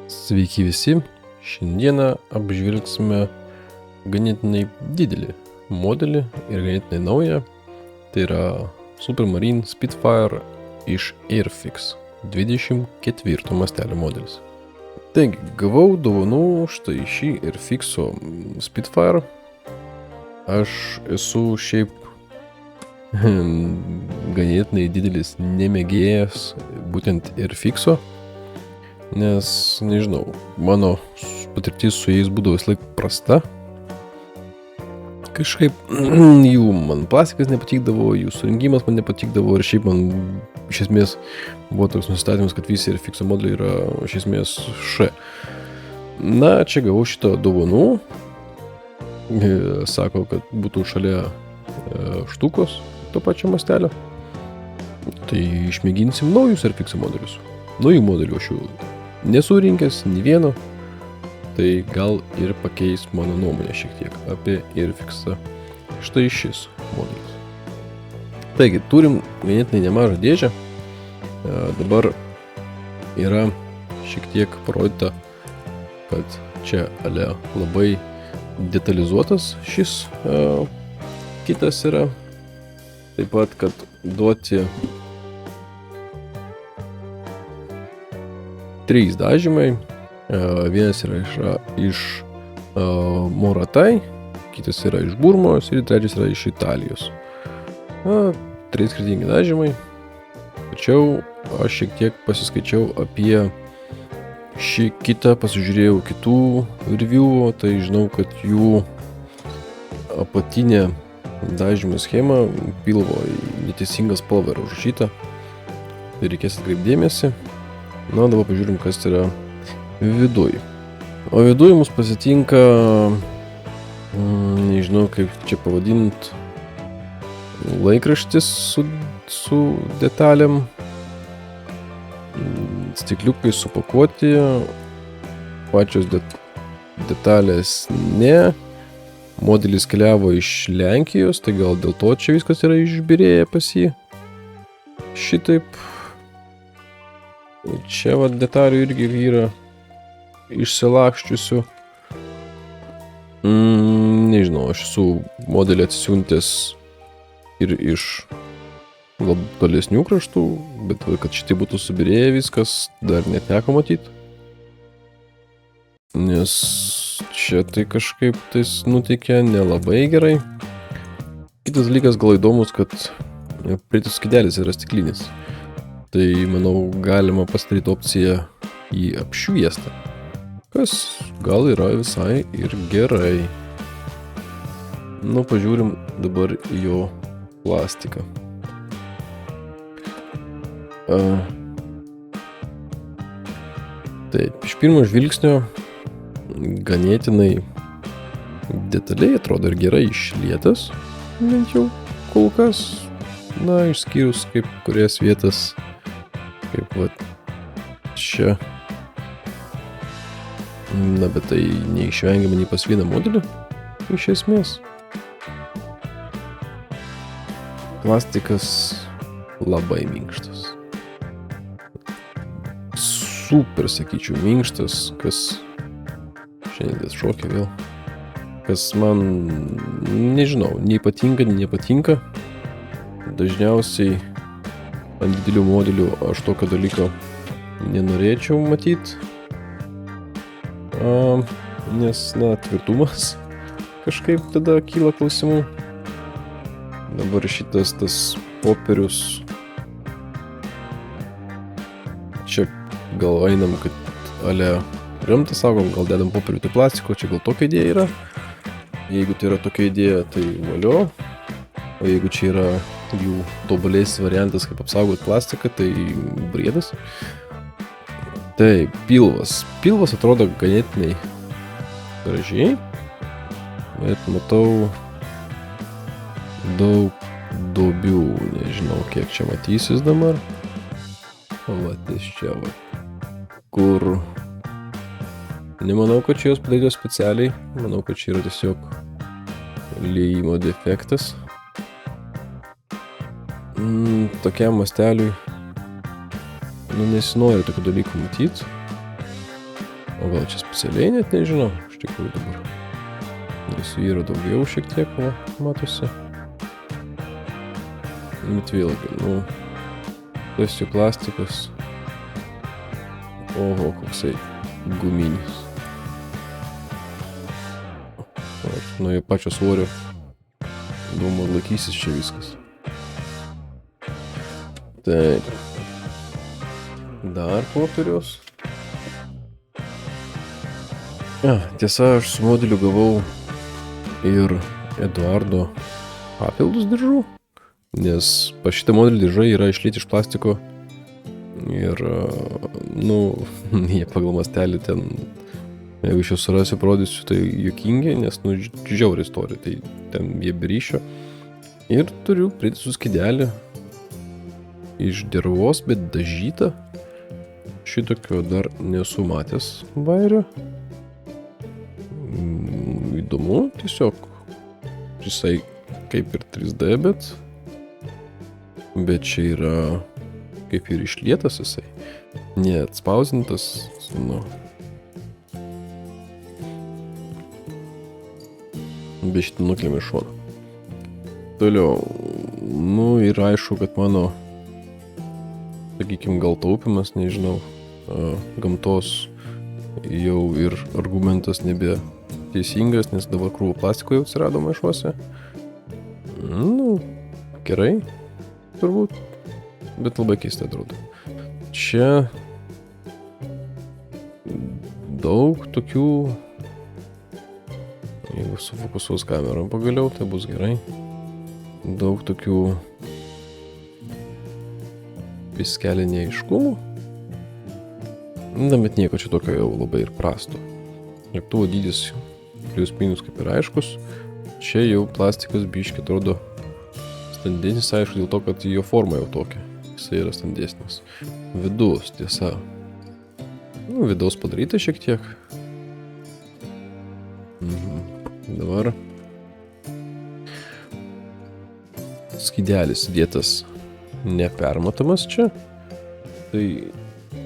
Sveiki visi, šiandieną apžvelgsime ganėtinai didelį modelį ir ganėtinai naują. Tai yra Supermarine Spitfire iš Airfix 24 mastelio modelis. Taigi, gavau dovanų štai šį Airfixo Spitfire. Aš esu šiaip ganėtinai didelis nemėgėjas būtent Airfixo. Nes, nežinau, mano patirtis su jais būdavo vis laik prasta. Kažkaip jų man plastikas nepatikdavo, jų surengimas man nepatikdavo ir šiaip man iš esmės buvo toks nusistatymas, kad visi Airfixo modeliai yra iš esmės š. Na, čia gavau šitą dovanų. Sako, kad būtų šalia štukos to pačio mastelio. Tai išmėginsim naujus Airfixo modelius. Naujų modelių aš jų nesu rinkęs, nei vieno, tai gal ir pakeis mano nuomonę šiek tiek apie Airfixą. Štai šis modelis. Taigi, turim ganėtinai nemažą dėžę. Dabar yra šiek tiek parodyta, kad čia labai detalizuotas šis kitas yra. Taip pat, kad duoti 3 dažymai. Vienas yra iš Moratai, kitas yra iš Burmos ir trečias yra iš Italijos. 3 skirtingi dažymai. Tačiau aš šiek tiek pasiskaičiau apie šį kitą, pasižiūrėjau kitų review, tai žinau, kad jų apatinė dažymo schema pilvo į neteisingą spalvą yra užrašyta. Tai reikės atkreipti dėmesį. Na, dabar pažiūrim, kas yra viduj. O viduj mus pasitinka, nežinau kaip čia pavadint, laikraštis su detalėm, stikliukai supakuoti, pačios detalės ne. Modelis keliavo iš Lenkijos, tai gal dėl to čia viskas yra išbyrėję pas jį. Šitaip. Čia detalių irgi yra išsilakščiusių. Nežinau, aš esu modelį atsisiuntęs ir iš tolesnių kraštų, bet kad šitai būtų subirėję viskas, dar neteko matyti. Nes čia tai kažkaip tais nuteikia nelabai gerai. Kitas dalykas gal įdomus, kad prietis skydelis yra stiklinis. Tai, manau, galima pasidaryti opciją į apšviestą, kas gal yra visai ir gerai. Nu, pažiūrim dabar jo plastiką. Taip, iš pirmo žvilgsnio ganėtinai detaliai atrodo ir gerai išlietas, bent jau kol kas. Na, išskyrus kaip kurias vietas, kaip va čia. Na, bet tai neišvengiama nei pas vieną modelį, iš esmės. Plastikas labai minkštas. Super, sakyčiau, minkštas, kas šiandien šokia vėl. Kas man, nežinau, nei patinka, nei nepatinka. Dažniausiai ant didelių modelių aš tokio dalyko nenorėčiau matyti, nes, na, tvirtumas kažkaip tada kyla klausimų. Dabar šitas tas popierius, čia gal einam, kad rimtą saugom, gal dedam popierių tai plastiko, čia gal tokia idėja yra. Jeigu tai yra tokia idėja, tai valio. O jeigu čia yra jų tobulės variantas, kaip apsaugoti plastiką, tai briedas. Tai pilvas. Pilvas atrodo ganėtinai gražiai, bet matau daug duobių. Nežinau, kiek čia matysis dabar. Vatės čia, kur nemanau, kad čia jos padarytos specialiai. Manau, kad čia yra tiesiog liejimo defektas. Tokiam masteliui nesinori tokių dalykų matyti. O gal čia specialiai net nežinau, iš tikrųjų dabar. Visų yra daugiau šiek tiek, va, matosi. Bet vėlgi, tas jų plastikas. Oho, koksai guminis. Nuo jo pačio svorio. Įdomu, laikysis čia viskas. Taip. Dar popieriaus. Tiesa, aš su modeliu gavau ir Eduardo papildus diržų, nes pas šitą modelį diržai yra išlieti iš plastiko ir, jie pagal mastelį ten, jeigu iš jos surasiu, parodysiu, tai juokingi, nes, žiauri istorija, tai ten jie beryšio. Ir turiu pritisų skydelį iš dirvos, bet dažytą. Šitokio dar nesu matęs vairio. Įdomu, tiesiog jisai kaip ir 3D, bet čia yra kaip ir išlietas jisai, neatspausintas, be šitą nukeliam į šoną. Toliau, ir aišku, kad mano, sakykim, gal taupimas, nežinau, gamtos jau ir argumentas nebe teisingas, nes dabar krūvą plastiko jau atsirado maišuose. Gerai, turbūt, bet labai keistai atrodo. Čia daug tokių, jeigu sufokusuos kamerą pagaliau, tai bus gerai. Daug tokių viskelį neaiškumų. Bet nieko čia tokio jau labai ir prasto. Lėktuvo dydis plius minus kaip ir aiškus. Čia jau plastikas biški atrodo standesnis, aišku, dėl to, kad jo forma jau tokia. Jisai yra standesnis. Vidus, tiesa. Vidaus padaryta šiek tiek. Dabar skydelis dėtas nepermatomas čia. Tai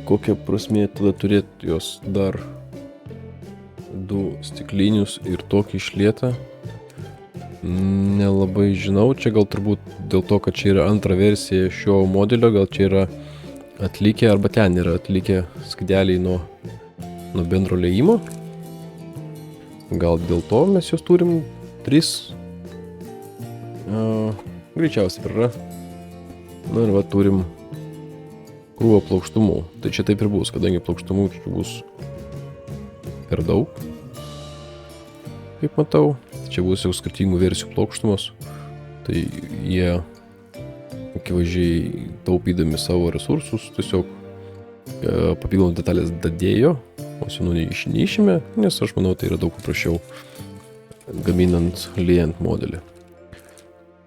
kokia prasmė tada turėti jos dar du stiklinius ir tokį išlietą? Nelabai žinau, čia gal turbūt dėl to, kad čia yra antra versija šio modelio, gal čia yra atlikę, arba ten yra atlikę skydeliai nuo bendro liejimo. Gal dėl to mes jos turim 3. Greičiausiai yra. Ir va turim krūvą plokštumų. Tai čia taip ir bus, kadangi plokštumų čia bus per daug, kaip matau. Čia bus jau skirtingų versijų plokštumos. Tai jie akivaizdžiai taupydami savo resursus tiesiog papildomą detalės dadėjo, o senų neišime, nes aš manau, tai yra daug paprasčiau gaminant, liejant modelį.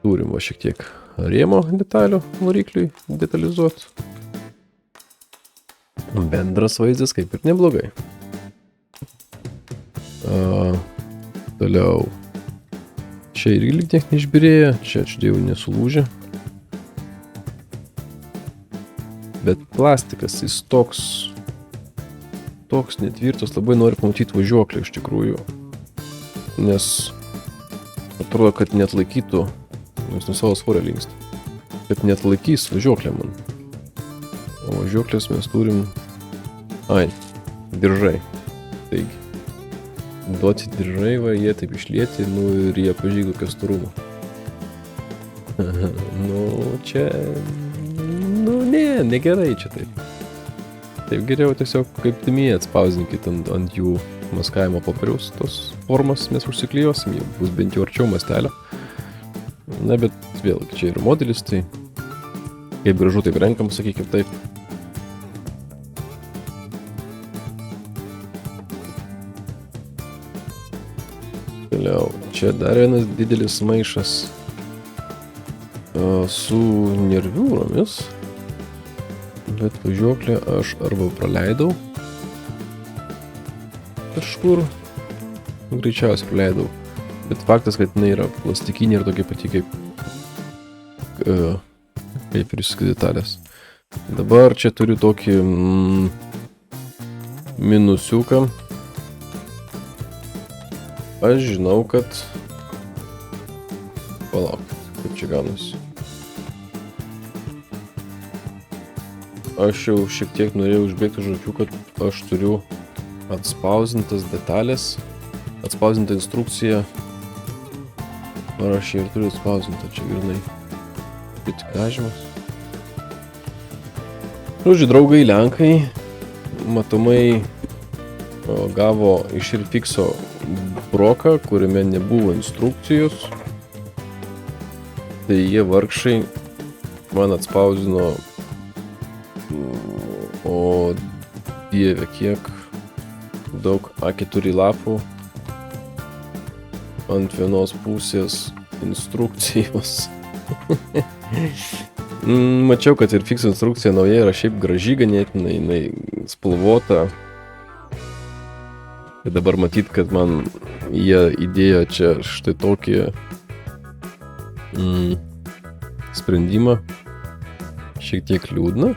Turim va šiek tiek rėmo detalių varikliui detalizuoti. Bendras vaizdas kaip ir neblogai. Toliau. Čia irgi lyg tiek neišbyrėja, čia dėjau nesulūžė. Bet plastikas, jis toks netvirtas, labai noriu pamatyti važiuoklę iš tikrųjų. Nes atrodo, kad net laikytų, nes nuo savo svorio linksta, kad net laikys važiuoklę man. O važiuoklės mes turim, diržai. Taigi, duoti diržai, va, jie taip išlieti, ir jie pažiūrė kokią storumą. Čia, negerai čia taip. Taip geriau tiesiog kaip timėje atspausinkit ant jų maskavimo popieriaus, tos formas mes užsiklijuosim, jau bus bent jau arčiau mastelio. Na, bet vėlgi, čia yra modelis, tai kaip gražu taip renkam, sakykim taip. Toliau, čia dar vienas didelis maišas su nerviūromis, bet važiuoklę aš arba praleidau kažkur, greičiausiai praleidau, bet faktas, kad jinai yra plastikinė ir tokia pati kaip ir detalės. Dabar čia turiu tokį minusiuką. Aš žinau, kad... Palaukit, kaip čia gaunasi. Aš jau šiek tiek norėjau užbėgti už akių, kad aš turiu atspausintas detalės, atspausinta instrukcija. Ar aš ir turiu atspausinta, čia grinai. Tai tik dažymas. Žodžiu, draugai Lenkai matomai gavo iš Airfixo broką, kuriame nebuvo instrukcijos. Tai jie vargšai man atspausdino, o dieve, kiek daug A4 lapų ant vienos pusės instrukcijos. Mačiau, kad Airfixo instrukcija nauja yra šiaip graži ganėtinai, jinai spalvota. Ir dabar matyt, kad man jie įdėjo čia štai tokį sprendimą. Šiek tiek liūdna.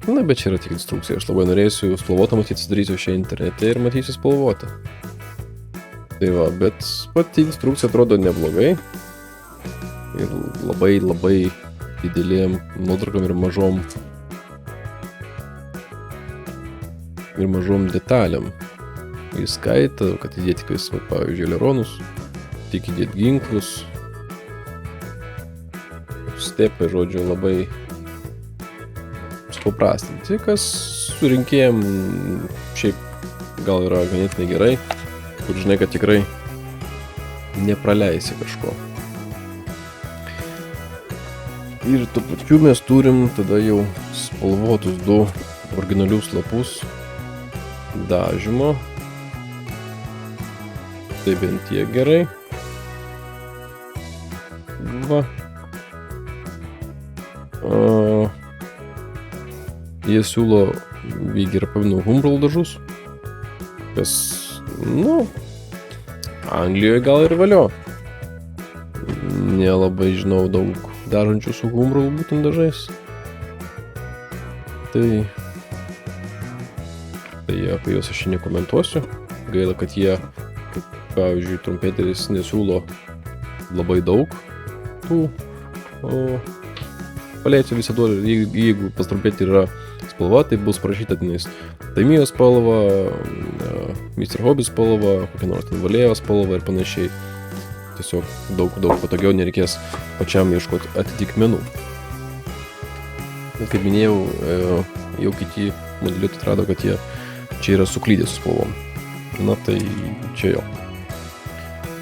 Na, bet čia yra tik instrukcija. Aš labai norėsiu spalvotą matyti, sudarysiu šią internete ir matysiu spalvotą. Tai va, bet pati instrukcija atrodo neblogai. Ir labai didelėm nuotraukom ir mažom detalėm. Įskaita, kad įdėti, pavyzdžiui, aileronus, tik įdėti ginklus. Stepai, žodžiu, labai supaprastinti, kas surinkėjom šiaip gal yra ganėtinai gerai, kur žinai, kad tikrai nepraleisi kažko. Ir tuo pačiu mes turim tada jau spalvotus 2 originalius lapus dažymo. Tai bent tiek gerai. Va. Jie siūlo, jeigu yra pavinu, Humbrol dažus. Kas, Anglijoje gal ir valio. Nelabai žinau daug dažančių su Humbrol būtent dažais. Tai apie juos aš nekomentuosiu. Gaila, kad jie, kaip, pavyzdžiui, trumpeteris nesiūlo labai daug tų palėčių visada. Jeigu pas trumpetį yra spalva, tai bus parašyta tenais Tamiyo spalva, Mr. Hobby spalva, kokia nors ten Valėjo spalva ir panašiai. Tiesiog daug patogiau, nereikės pačiam ieškoti atitikmenų. Bet kaip minėjau, jau kiti modeliuoti atrado, kad jie čia yra suklydę su spalvom. Na tai čia jo.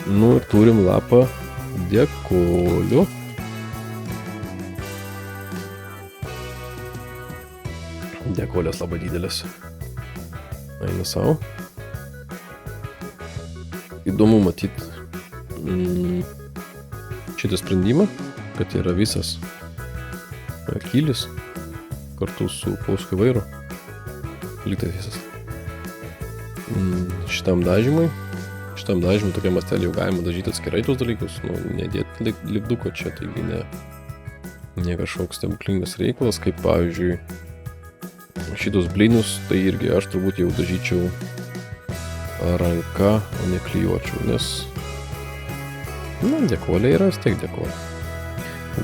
Ir turim lapą dekolių. Dekolės labai didelės. Eina savo. Įdomu matyti šitą sprendimą, kad yra visas kylis kartu su pausku vairu. Liktai visas. Šitam dažymui tokia mastelė jau galima dažyti atskirai tos dalykus, nedėti lipduko čia, taigi ne kažkoks stebuklingas reikalas, kaip pavyzdžiui šitos blynus, tai irgi aš turbūt jau dažyčiau ranka, o ne klijuočiau, nes dekolė yra vis tiek dekolė.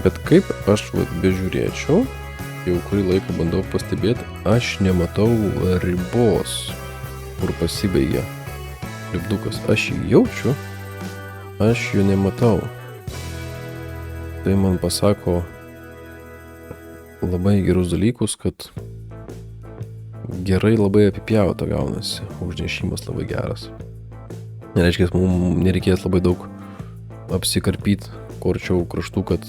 Bet kaip aš bežiūrėčiau, jau kurį laiką bandau pastebėti, aš nematau ribos, kur pasibaigia lipdukas. Aš jį jaučiu, aš jų nematau. Tai man pasako labai gerus dalykus, kad gerai labai apipjauta gaunasi, užnešimas labai geras. Nereiškia, mums nereikės labai daug apsikarpyti korčiau kraštų, kad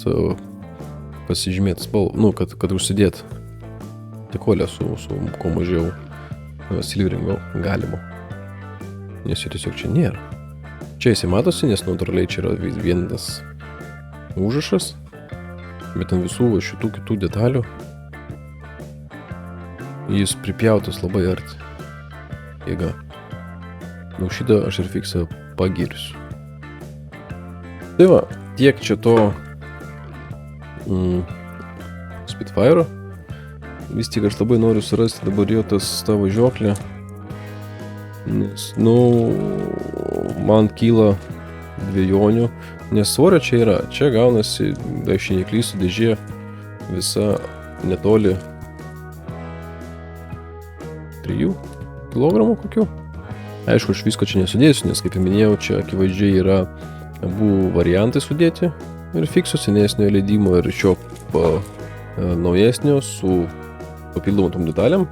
pasižymėti spalvą, kad užsidėti dekolę su kuo mažiau silveringo galimo. Nes jų tiesiog čia nėra. Čia jisai matosi, nes natūraliai čia yra vienas užrašas, bet ant visų šitų kitų detalių jis pripjautas labai arti. Jėga. Šitą aš Airfixą pagirsiu. Tai va, tiek čia to Spitfire'o. vis tik aš labai noriu surasti dabar jo tą važiuoklę. Nes, man kyla dviejonių, nes svorio čia yra. Čia gaunasi, aš neklysiu, dėžė visa netoli 3 kilogramų kokių. Aišku, aš visko čia nesudėsiu, nes, kaip jau minėjau, čia akivaizdžiai yra abu variantai sudėti ir fiksų senesnio leidimo ir šio naujesnio su papildomom tom detalėm,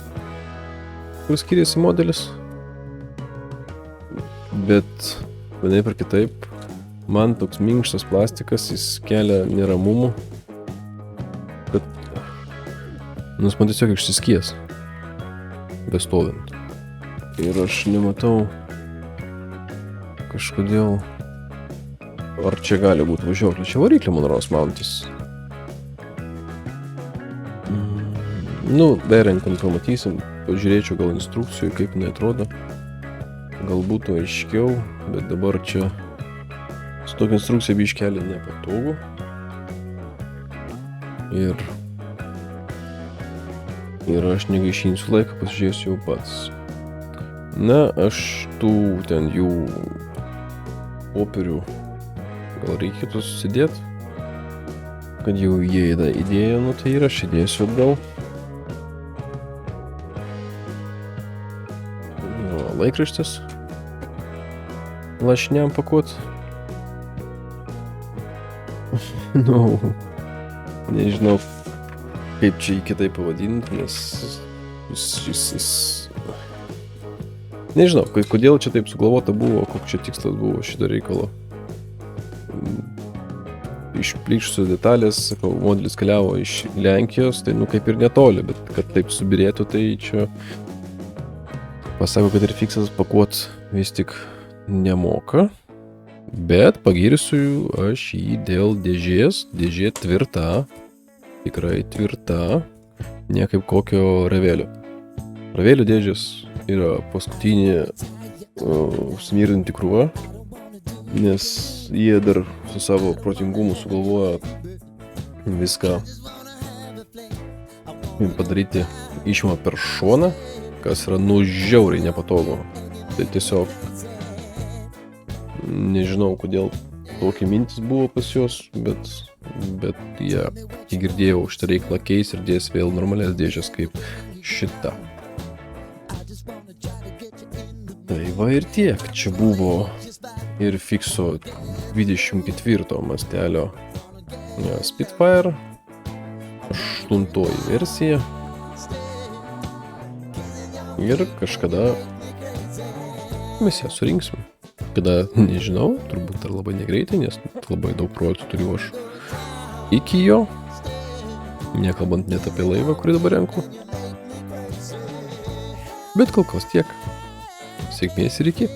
kur skiriasi modelis. Bet vienaip ar kitaip, man toks minkštas plastikas, jis kelia neramumų, kad man tiesiog išsiskies bestovint. Ir aš nematau kažkodėl, ar čia gali būti važiuoklė. Čia variklė, man rodos, mountis. Berenkant pamatysim, pažiūrėčiau gal instrukcijų, kaip jinai atrodo. Gal būtų aiškiau, bet dabar čia su tokia instrukcija biškelį nepatogu. Ir aš negaišinsiu laiką, pasižiūrėsiu jau pats. Aš tų ten jų popierių gal reikėtų susidėti, kad jau jie yra idėja, tai ir aš įdėsiu atgal. Laikraštis lašiniam pakuot. Nežinau, kaip čia jį kitaip pavadinti, nes jis... Nežinau, kodėl čia taip sugalvota buvo, koks čia tikslas buvo šito reikalo. Išplyšusios detalės, sakau, modelis keliavo iš Lenkijos, tai kaip ir netoli, bet kad taip subirėtų, tai čia pasako, kad ir fiksas pakuot vis tik nemoka, bet pagirsiu aš jį dėl dėžės. Dėžė tvirta, tikrai tvirta, ne kaip kokio ravelio. Ravelio dėžės yra paskutinė smirdinti krūva, nes jie dar su savo protingumu sugalvoja viską padaryti išimą per šoną, kas yra žiauriai nepatogu. Tai tiesiog nežinau, kodėl tokia mintis buvo pas juos, bet jie, kai girdėjau, šitą reikalą keis ir dės vėl normalias dėžės kaip šita. Tai va ir tiek. Čia buvo ir fikso 24 mastelio Spitfire 8 versija. Ir kažkada mes ją surinksim. Kada, nežinau, turbūt dar labai negreitai, nes labai daug projektų turiu aš iki jo. Nekalbant net apie laivą, kurį dabar renku. Bet kol kas tiek. Sėkmės ir iki.